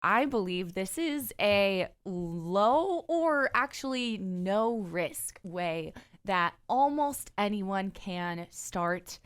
I believe this is a low or actually no risk way that almost anyone can start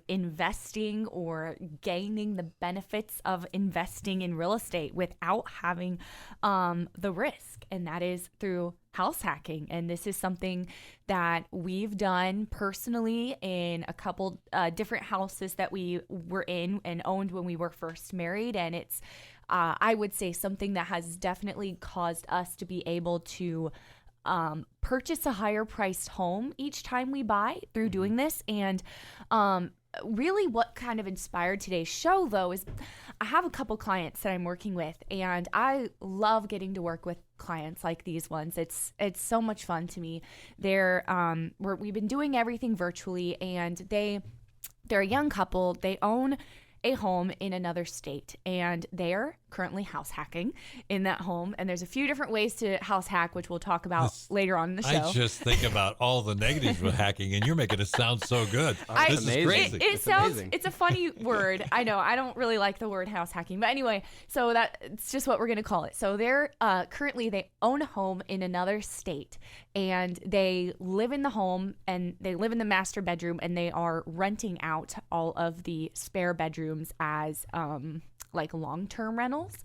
investing or gaining the benefits of investing in real estate without having the risk. And that is through house hacking. And this is something that we've done personally in a couple different houses that we were in and owned when we were first married. And it's I would say something that has definitely caused us to be able to purchase a higher priced home each time we buy through doing this. And really what kind of inspired today's show, though, is I have a couple clients that I'm working with, and I love getting to work with clients like these ones. It's so much fun to me. We've been doing everything virtually, and they're a young couple. They own a home in another state, and they're currently house hacking in that home. And there's a few different ways to house hack, which we'll talk about later on in the show. I just think about all the negatives with hacking, and you're making it sound so good. This is crazy. It sounds amazing. It's a funny word. I know. I don't really like the word house hacking, but anyway, so it's just what we're going to call it. So they're currently, they own a home in another state, and they live in the home, and they live in the master bedroom, and they are renting out all of the spare bedrooms as like long-term rentals.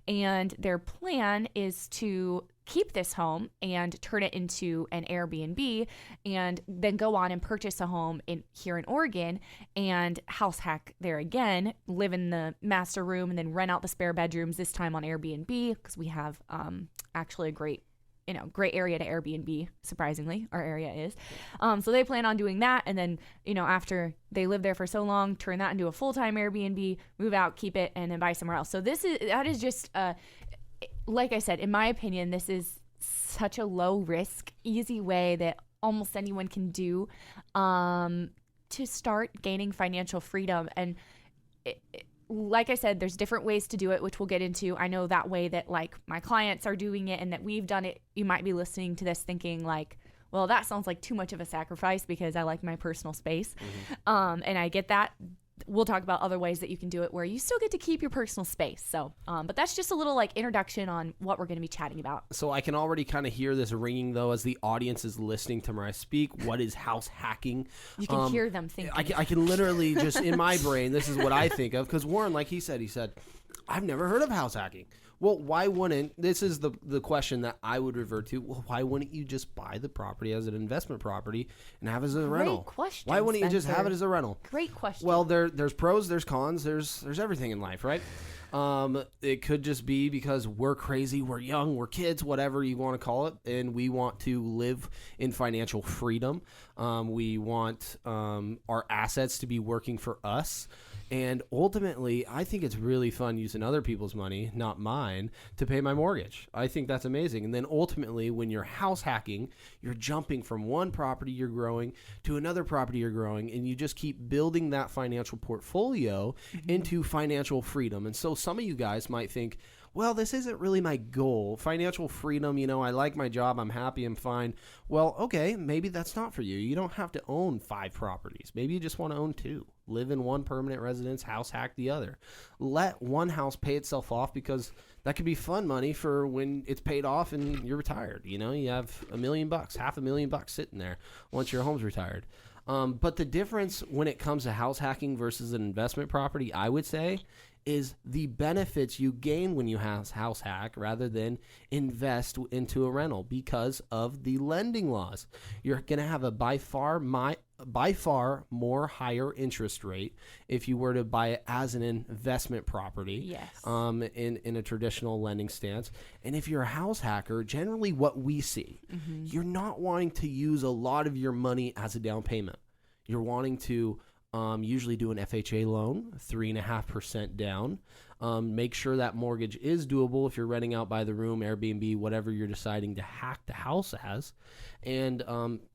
And their plan is to keep this home and turn it into an Airbnb, and then go on and purchase a home here in Oregon and house hack there again, live in the master room, and then rent out the spare bedrooms, this time on Airbnb, because we have actually a great area to Airbnb, surprisingly, our area is. So they plan on doing that, and then, after they live there for so long, turn that into a full-time Airbnb, move out, keep it, and then buy somewhere else. So that is just, like I said, in my opinion, this is such a low-risk, easy way that almost anyone can do to start gaining financial freedom. And like I said, there's different ways to do it, which we'll get into. I know that way that like my clients are doing it and that we've done it. You might be listening to this thinking like, well, that sounds like too much of a sacrifice because I like my personal space. Mm-hmm. And I get that. We'll talk about other ways that you can do it where you still get to keep your personal space. So, but that's just a little like introduction on what we're going to be chatting about. So I can already kind of hear this ringing though as the audience is listening to Mariah speak. What is house hacking? You can hear them thinking. I can literally just in my brain, this is what I think of, because Warren, like he said, I've never heard of house hacking. Well, why wouldn't, this is the question that I would revert to, well, why wouldn't you just buy the property as an investment property and have it as a rental? Great question, Why wouldn't Spencer. you just have it as a rental? Great question. Well, there's pros, there's cons, there's everything in life, right? It could just be because we're crazy, we're young, we're kids, whatever you want to call it, and we want to live in financial freedom. We want our assets to be working for us. And ultimately, I think it's really fun using other people's money, not mine, to pay my mortgage. I think that's amazing. And then ultimately, when you're house hacking, you're jumping from one property you're growing to another property you're growing, and you just keep building that financial portfolio into financial freedom. And so some of you guys might think, well, this isn't really my goal. Financial freedom, I like my job, I'm happy, I'm fine. Well, okay, maybe that's not for you. You don't have to own 5 properties. Maybe you just want to own 2. Live in one permanent residence, house hack the other. Let one house pay itself off, because that could be fun money for when it's paid off and you're retired. You have $1 million, $500,000 sitting there once your home's retired. But the difference when it comes to house hacking versus an investment property, I would say, is the benefits you gain when you house hack rather than invest into a rental because of the lending laws. You're going to have a by far more higher interest rate if you were to buy it as an investment property. Yes. In a traditional lending stance. And if you're a house hacker, generally what we see, you're not wanting to use a lot of your money as a down payment. You're wanting to usually do an FHA loan, 3.5% down. Make sure that mortgage is doable if you're renting out by the room, Airbnb, whatever you're deciding to hack the house as, and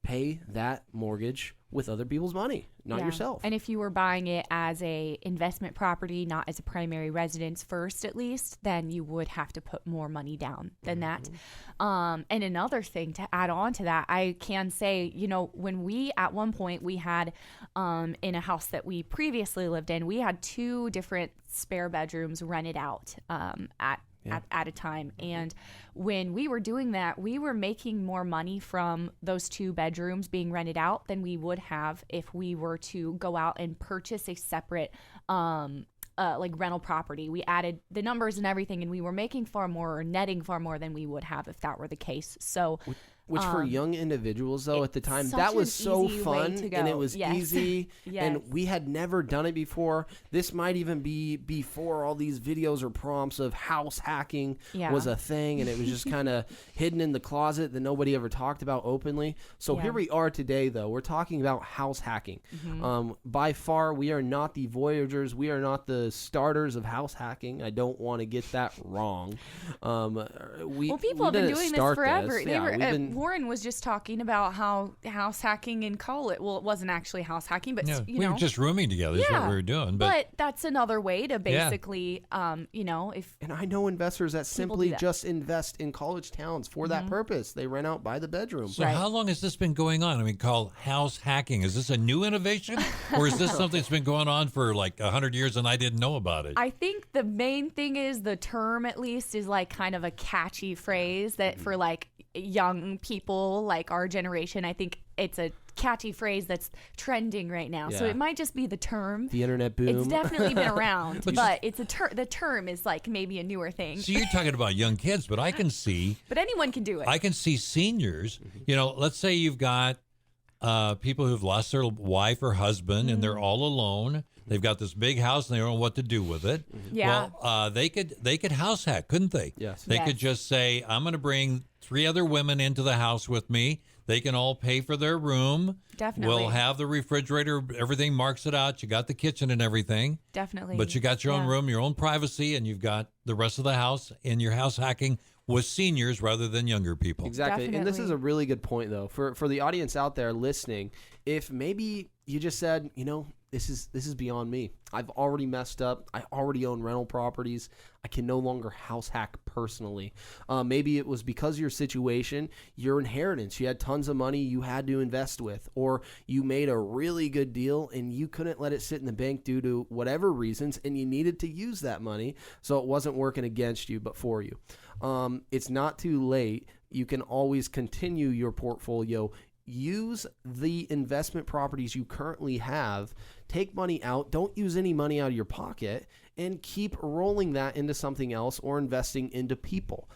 pay that mortgage with other people's money, not yourself. And if you were buying it as a investment property, not as a primary residence first at least, then you would have to put more money down than that. And another thing to add on to that, I can say, when we, at one point, we had in a house that we previously lived in, we had 2 different spare bedrooms rented out at a time. And when we were doing that, we were making more money from those 2 bedrooms being rented out than we would have if we were to go out and purchase a separate like rental property. We added the numbers and everything, and we were making far more, or netting far more than we would have if that were the case. So which for young individuals, though, at the time, that was so fun, and it was easy, and we had never done it before. This might even be before all these videos or prompts of house hacking was a thing, and it was just kind of hidden in the closet that nobody ever talked about openly. So here we are today, though. We're talking about house hacking. By far, we are not the voyagers. We are not the starters of house hacking. I don't want to get that wrong. People have been doing this forever. Warren was just talking about how house hacking in college. Well, it wasn't actually house hacking, but we were just rooming together. Is what we were doing. But that's another way to basically, if. And I know investors that simply just invest in college towns for that purpose. They rent out by the bedroom. So how long has this been going on? I mean, called house hacking. Is this a new innovation, or is this something that's been going on for like 100 years and I didn't know about it? I think the main thing is the term, at least, is like kind of a catchy phrase that for like young people like our generation, I think it's a catchy phrase that's trending right now. So it might just be the term. The internet boom. It's definitely been around, but it's the term is like maybe a newer thing. So you're talking about young kids, but I can see. But anyone can do it. I can see seniors. Let's say you've got people who've lost their wife or husband and they're all alone. They've got this big house and they don't know what to do with it. Yeah. Well, they could house hack, couldn't they? Yes. They could just say, I'm going to bring 3 other women into the house with me. They can all pay for their room. Definitely. We'll have the refrigerator. Everything marks it out. You got the kitchen and everything. Definitely. But you got your own room, your own privacy, and you've got the rest of the house. And your house hacking with seniors rather than younger people. Exactly. Definitely. And this is a really good point, though, for the audience out there listening. If maybe you just said, this is beyond me. I've already messed up. I already own rental properties. I can no longer house hack personally. Maybe it was because of your situation, your inheritance. You had tons of money you had to invest with, or you made a really good deal and you couldn't let it sit in the bank due to whatever reasons, and you needed to use that money, so it wasn't working against you but for you. It's not too late. You can always continue your portfolio. Use the investment properties you currently have. Take money out. Don't use any money out of your pocket, and keep rolling that into something else or investing into people,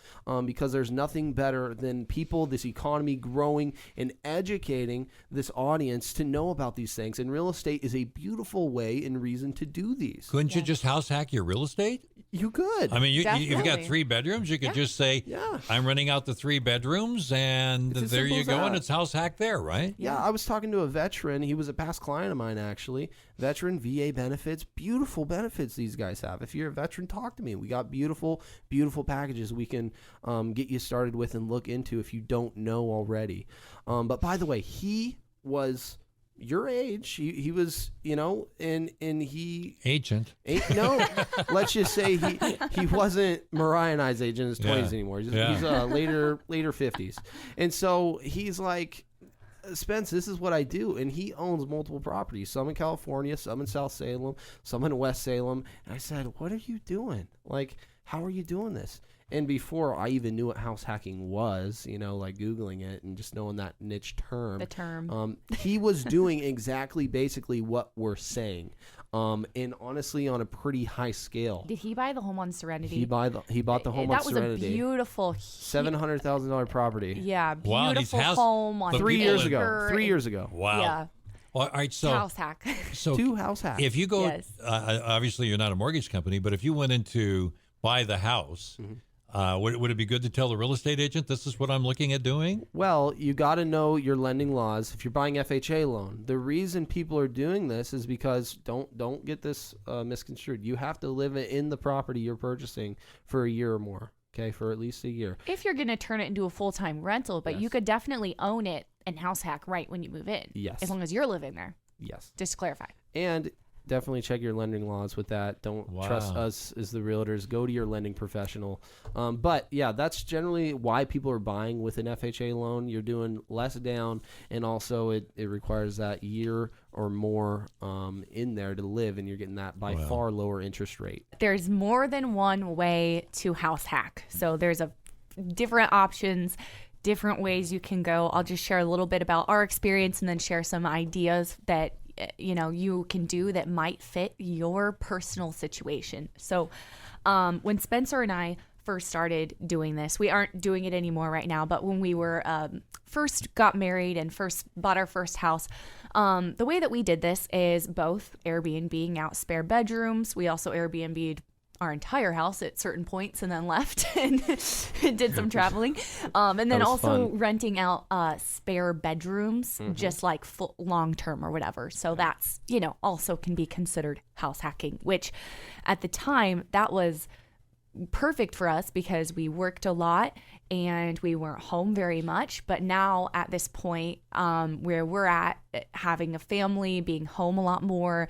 because there's nothing better than people, this economy growing, and educating this audience to know about these things. And real estate is a beautiful way and reason to do these. Couldn't you just house hack your real estate? You could. I mean, you've got 3 bedrooms. You could just say, I'm renting out the 3 bedrooms, and there you go, and it's house hack there, right? Yeah, I was talking to a veteran. He was a past client of mine, actually. Veteran VA benefits, beautiful benefits these guys have. If you're a veteran, talk to me. We got beautiful, beautiful packages we can get you started with and look into if you don't know already. But by the way, he was your age. He was, and he agent. No, let's just say he wasn't Mariah and I's age in his 20s anymore. He's later 50s, and so he's like, Spence, this is what I do. And he owns multiple properties, some in California, some in South Salem, some in West Salem. And I said, what are you doing? Like, how are you doing this? And before I even knew what house hacking was, like Googling it and just knowing that niche term. The term. He was doing exactly basically what we're saying. And honestly, on a pretty high scale. Did he buy the home on Serenity? He bought the home on Serenity. That was a beautiful $700,000 property. Yeah, beautiful home on 3 years ago. 3 years ago. Wow. Yeah. Well, all right, so house hack. So 2 house hacks. If you go, obviously you're not a mortgage company, but if you went in to buy the house, would it be good to tell the real estate agent, this is what I'm looking at doing? Well, you got to know your lending laws. If you're buying FHA loan, the reason people are doing this is because don't get this misconstrued. You have to live in the property you're purchasing for a year or more. Okay, for at least a year. If you're going to turn it into a full-time rental, but you could definitely own it and house hack right when you move in. Yes. As long as you're living there. Yes. Just to clarify. And definitely check your lending laws with that. Don't trust Wow. us as the realtors. Go to your lending professional. But yeah, that's generally why people are buying with an FHA loan. You're doing less down, and also it requires that year or more in there to live, and you're getting that by Wow. far lower interest rate. There's more than one way to house hack. So there's different options, different ways you can go. I'll just share a little bit about our experience and then share some ideas that you can do that might fit your personal situation. So when Spencer and I first started doing this, we aren't doing it anymore right now, but when we were first got married and first bought our first house, the way that we did this is both Airbnb-ing out spare bedrooms. We also Airbnb'd our entire house at certain points and then left and did some traveling. And then also renting out spare bedrooms, just like long-term or whatever. So that's, also can be considered house hacking, which at the time that was perfect for us because we worked a lot and we weren't home very much. But now at this point where we're at, having a family, being home a lot more,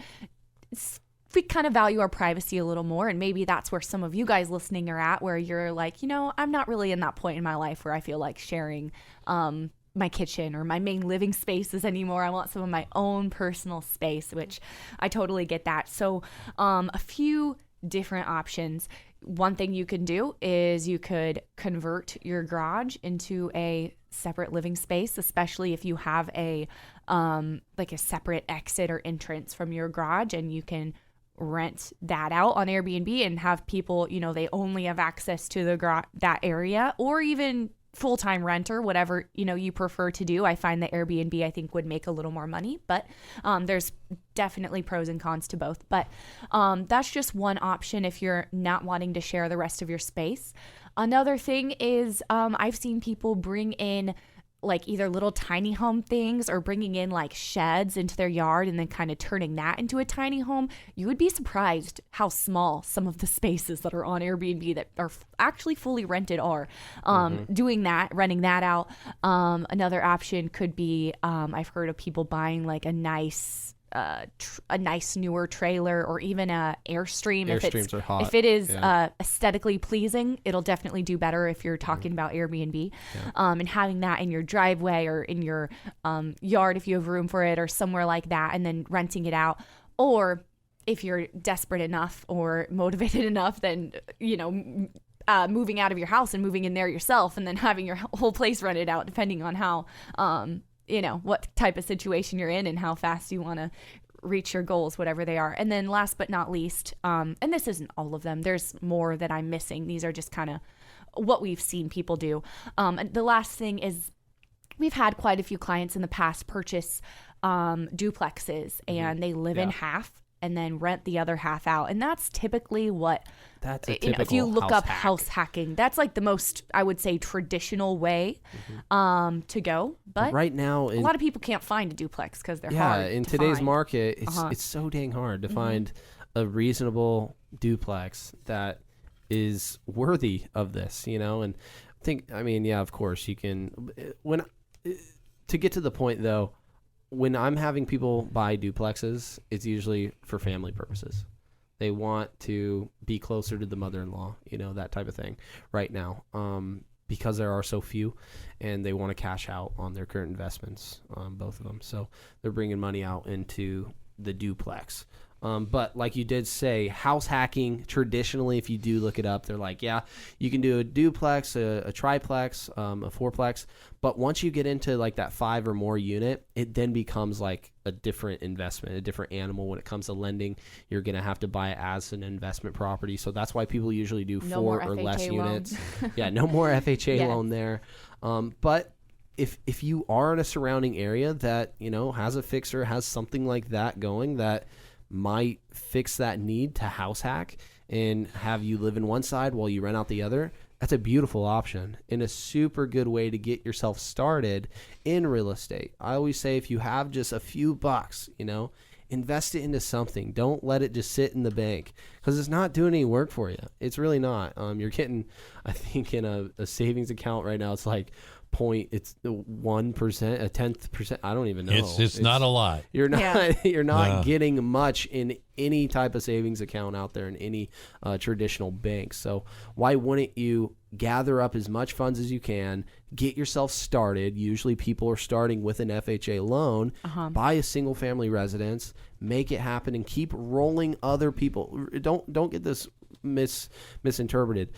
we kind of value our privacy a little more. And maybe that's where some of you guys listening are at, where you're like, I'm not really in that point in my life where I feel like sharing my kitchen or my main living spaces anymore. I want some of my own personal space, which I totally get that. So a few different options. One thing you can do is you could convert your garage into a separate living space, especially if you have a separate exit or entrance from your garage, and you can rent that out on Airbnb and have people, they only have access to that area, or even full-time renter, whatever, you prefer to do. I find that Airbnb, I think, would make a little more money, but there's definitely pros and cons to both. But that's just one option if you're not wanting to share the rest of your space. Another thing is I've seen people bring in like either little tiny home things or bringing in like sheds into their yard and then kind of turning that into a tiny home. You would be surprised how small some of the spaces that are on Airbnb that are actually fully rented are. Doing that, renting that out. Another option could be I've heard of people buying like a nice newer trailer or even a Airstream. Airstreams are hot. If it is aesthetically pleasing, it'll definitely do better if you're talking about Airbnb. And having that in your driveway or in your yard if you have room for it or somewhere like that, and then renting it out. Or if you're desperate enough or motivated enough, then moving out of your house and moving in there yourself and then having your whole place rented out, depending on how what type of situation you're in and how fast you want to reach your goals, whatever they are. And then last but not least, and this isn't all of them, there's more that I'm missing. These are just kind of what we've seen people do. And the last thing is we've had quite a few clients in the past purchase duplexes and they live in half and then rent the other half out. And that's typically what, that's a typical if you look up hack. house hacking, that's like the most, I would say, traditional way to go. But right now, a lot of people can't find a duplex because they're hard in to today's find. market, it's so dang hard to find a reasonable duplex that is worthy of this, and of course you can, to get to the point though, when I'm having people buy duplexes, it's usually for family purposes. They want to be closer to the mother-in-law, that type of thing right now, because there are so few, and they want to cash out on their current investments, both of them. So they're bringing money out into the duplex. But like you did say, house hacking, traditionally, if you do look it up, they're like, you can do a duplex, a triplex, a fourplex. But once you get into like that 5 or more unit, it then becomes like a different investment, a different animal. When it comes to lending, you're going to have to buy it as an investment property. So that's why people usually do 4 or less units. No more FHA loan there. But if you are in a surrounding area that, has a fixer, has something like that going that might fix that need to house hack and have you live in one side while you rent out the other, that's a beautiful option and a super good way to get yourself started in real estate. I always say if you have just a few bucks, invest it into something. Don't let it just sit in the bank because it's not doing any work for you. It's really not. You're getting, I think, in a savings account right now, it's like it's 1%, a 10%. I don't even know. It's not a lot. You're not you're not No. getting much in any type of savings account out there in any traditional bank. So why wouldn't you gather up as much funds as you can, get yourself started? Usually people are starting with an FHA loan, buy a single family residence, make it happen, and keep rolling other people. Don't get this misinterpreted.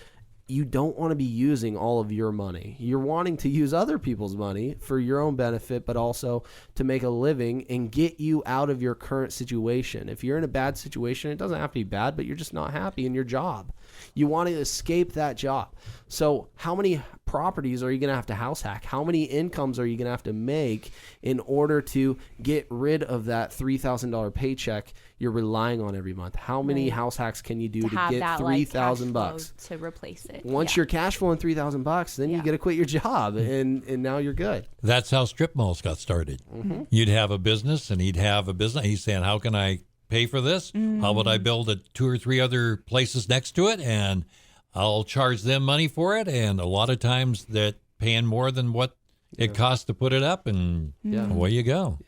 You don't want to be using all of your money. You're wanting to use other people's money for your own benefit, but also to make a living and get you out of your current situation. If you're in a bad situation, it doesn't have to be bad, but you're just not happy in your job. You want to escape that job. So how many properties are you going to house hack? How many incomes are you going to have to make in order to get rid of that $3,000 paycheck you're relying on every month? How many house hacks can you do to get $3,000 to replace it? Once you're cash flowing $3,000, then you get to quit your job, and now you're good. That's how strip malls got started. You'd have a business, and he'd have a business. He's saying, how can I pay for this? How about I build 2 or 3 other places next to it, and I'll charge them money for it? And a lot of times that paying more than what it costs to put it up, and away you go.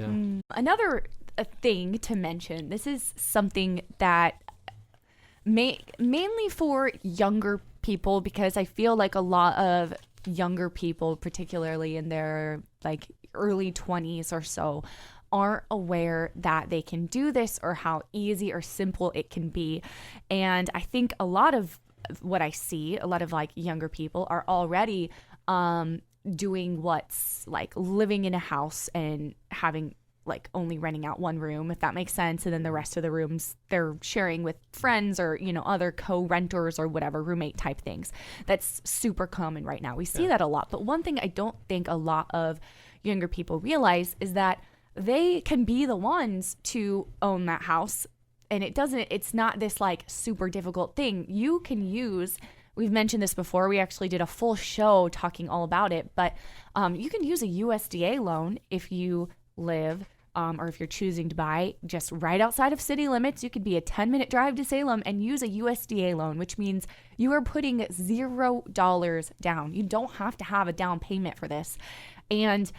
Another thing to mention, this is something that mainly for younger people, because I feel like a lot of younger people, particularly in their like early 20s or so, aren't aware that they can do this or how easy or simple it can be. And I think a lot of what I see, a lot of like younger people are already doing what's like living in a house and having like only renting out one room, if that makes sense, and then the rest of the rooms they're sharing with friends or, you know, other co-renters or whatever, roommate type things. That's super common right now. We see that a lot. But one thing I don't think a lot of younger people realize is that they can be the ones to own that house, and it's not this like super difficult thing. You can use, we've mentioned this before, we actually did a full show talking all about it, but you can use a USDA loan if you live or if you're choosing to buy just right outside of city limits. You could be a 10-minute drive to Salem and use a USDA loan, which means you are putting $0 down. You don't have to have a down payment for this. And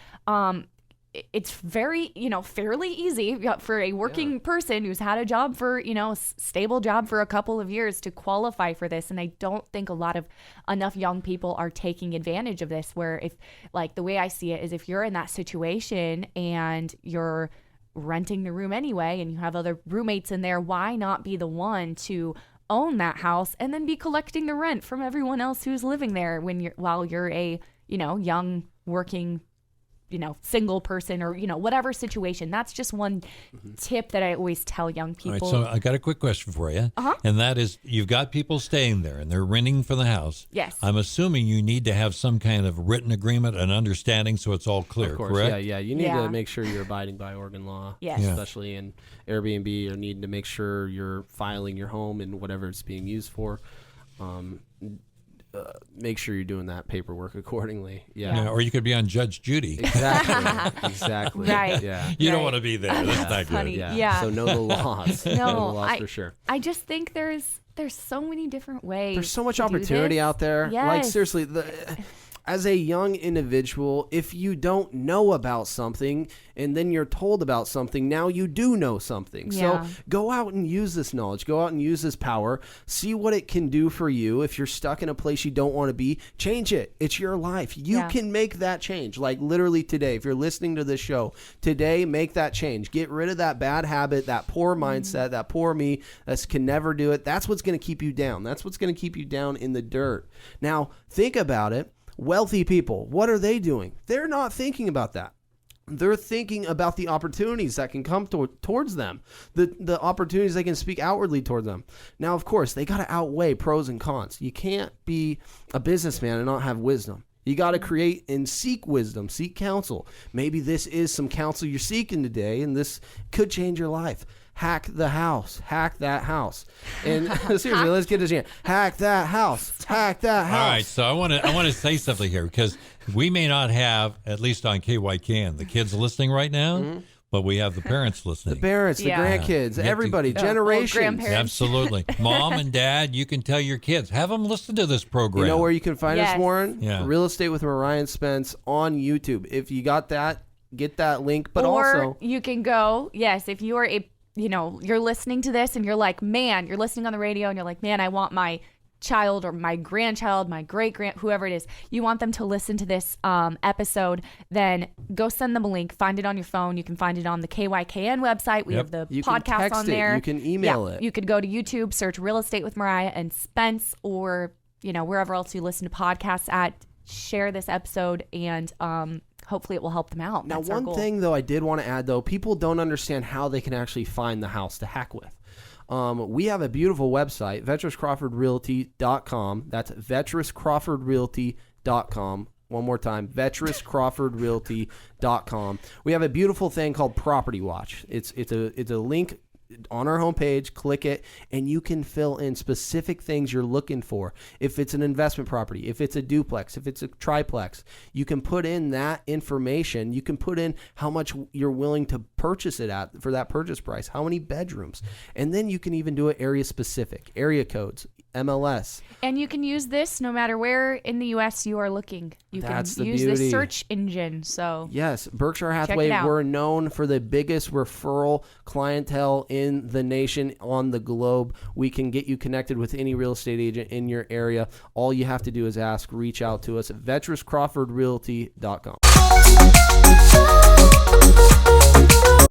it's very, fairly easy for a working person who's had a job for, stable job for a couple of years to qualify for this. And I don't think enough young people are taking advantage of this, where if, like, the way I see it is if you're in that situation and you're renting the room anyway and you have other roommates in there, why not be the one to own that house and then be collecting the rent from everyone else who's living there while you're a, young working single person or, whatever situation. That's just one tip that I always tell young people. All right, so I got a quick question for you. And that is, you've got people staying there and they're renting for the house. Yes. I'm assuming you need to have some kind of written agreement and understanding so it's all clear, of course, correct? Yeah. You need to make sure you're abiding by Oregon law. Yes. Yeah. Especially in Airbnb. You need to make sure you're filing your home and whatever it's being used for. Make sure you're doing that paperwork accordingly. Yeah. Or you could be on Judge Judy. Exactly. Right. Yeah. You don't want to be there. That's not funny. good. Yeah. So know the laws. Know the laws for sure. I just think there's so many different ways. There's so much to do opportunity this. out there. Yes. Like, seriously, as a young individual, if you don't know about something and then you're told about something, now you do know something. Yeah. So go out and use this knowledge. Go out and use this power. See what it can do for you. If you're stuck in a place you don't want to be, change it. It's your life. You can make that change. Like, literally today, if you're listening to this show, today, make that change. Get rid of that bad habit, that poor mindset, that poor me that can never do it. That's what's going to keep you down. That's what's going to keep you down in the dirt. Now, think about it. Wealthy people, what are they doing? They're not thinking about that. They're thinking about the opportunities that can come towards them, the opportunities they can speak outwardly toward them. Now, of course, they got to outweigh pros and cons. You can't be a businessman and not have wisdom. You got to create and seek wisdom, seek counsel. Maybe this is some counsel you're seeking today, and this could change your life. Hack the house. Hack that house. And seriously, let's get this in. Hack that house. Hack that house. All right, so I want to say something here, because we may not have, at least on KYCAN, the kids listening right now, But we have the parents The listening. parents, the Yeah. grandkids, You have everybody, to- generations. grandparents. Absolutely. Mom and dad, you can tell your kids, have them listen to this program. You know where you can find us, Yes. Warren? Yeah. Real Estate with Mariah and Spenc on YouTube. If you got that, get that link. But or also, you can go, yes, if you are you're listening to this and you're like, man, you're listening on the radio and you're like, man, I want my child or my grandchild, my great-grand, whoever it is, you want them to listen to this episode, then go send them a link. Find it on your phone. You can find it on the KYKN website. We have the you can podcast text on it. there. You can email it. You could go to YouTube, search Real Estate with Mariah and Spenc, or wherever else you listen to podcasts at. Share this episode, and hopefully it will help them out. Now, That's our one goal. thing, though, I did want to add, though, people don't understand how they can actually find the house to hack with. We have a beautiful website, VettrusCrawfordRealty.com. That's VettrusCrawfordRealty.com. One more time, VettrusCrawfordRealty.com. We have a beautiful thing called Property Watch. It's a link on our homepage. Click it, and you can fill in specific things you're looking for. If it's an investment property, if it's a duplex, if it's a triplex, you can put in that information. You can put in how much you're willing to purchase it at for that purchase price, how many bedrooms, and then you can even do it area specific, area codes, MLS. And you can use this no matter where in the U.S. you are looking. You That's can the use beauty. this search engine. So Yes, Berkshire it Hathaway, out. we're known for the biggest referral clientele in the nation, on the globe. We can get you connected with any real estate agent in your area. All you have to do is ask, reach out to us at VettrusCrawfordRealty.com.